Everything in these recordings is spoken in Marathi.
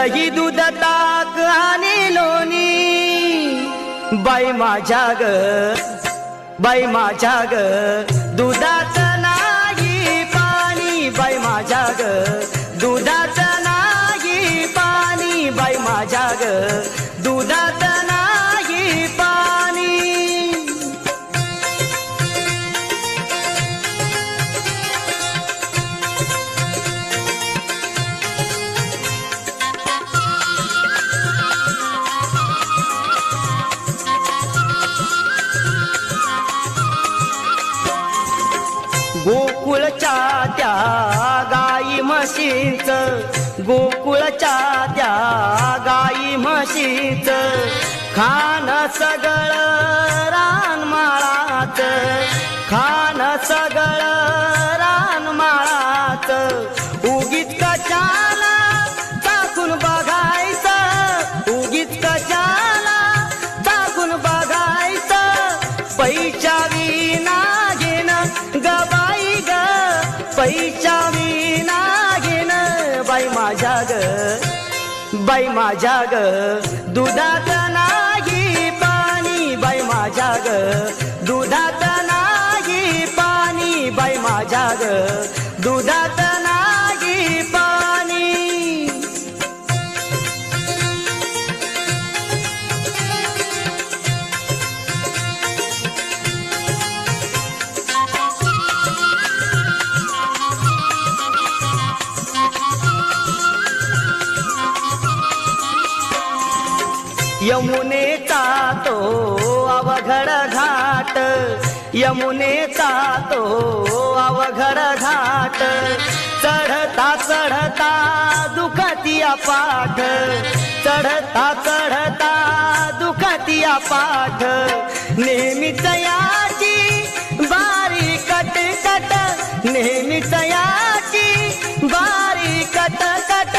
दही दूध ताक आणि लोणी बाई माझ्या ग बाई माझ्या ग दुधाचं नाही पाणी बाई माझ्या ग दुधाचं नाही पाणी बाई माझ्या ग दुधाचं नाही पाणी गोकुळच्या त्या गाई म्हशीचं गोकुळच्या त्या गाई म्हशीचं खान सगळं रानमाळाचं खान सगळं रानमाळाचं उगीच कशाला टाकून बघायचं उगीच कशाला टाकून बघायचं पैशा विना घेणं गबाई ग पैशा विना घेणं बाई माझ्या ग बाई माझ्या ग दुधात नाही पाणी बाई माझ्या ग दुधात नाही पाणी बाई माझ्या ग दुधात नाही पाणी यमुनेचा तो अवघड घाट यमुनेचा तो अवघड घाट चढता चढता दुखतिया पाठ चढता चढता दुखतिया पाठ नेहमीच याची बारी कट कट नेहमीच याची बारी कट कट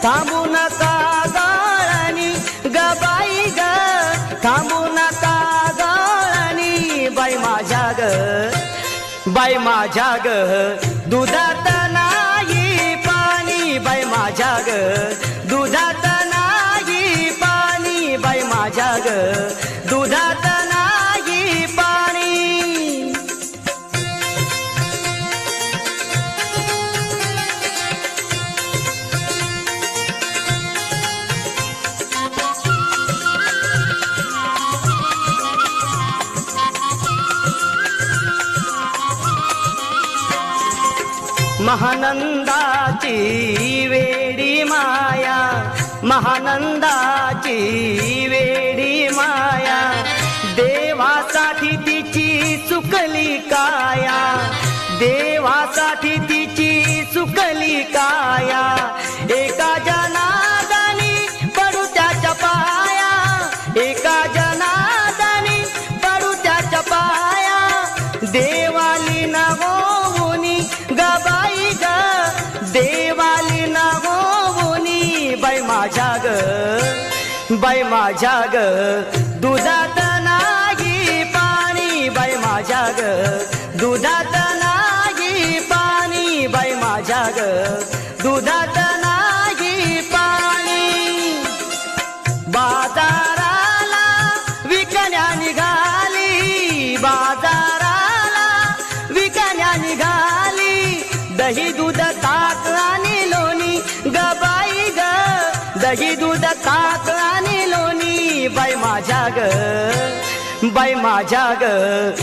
थांबू नका गाळणी गबाई ग थांबू नका गाळणी बाई माझ्या ग बाई माझ्या ग दुधात नाही पाणी बाई माझ्या ग दुधात नाही पाणी बाई माझ्या ग दुधात नाही पाणी महानंदाची वेडी माया महानंदाची वेडी माया देवासाठी तिची चुकली काया देवासाठी तिची चुकली काया एका जनार्दनी पडू त्याच्या पाया एका जनार्दनी पडू त्याच्या पाया देवाली नवोनी गबाई ग देवाली नवोनी बाई माझ्या ग बाई माझ्या ग दुधात नाही पाणी बाई माझ्या ग दुधात नाही पाणी बाई माझ्या ग दुधात नाही पाणी बाजाराला विकण्या निघाली बाजाराला विकण्या निघाली दही दूध ताक आणि लोणी गबाई ग दही दूध ताक आणि लोणी बाई माझ्या ग बाई माझ्या ग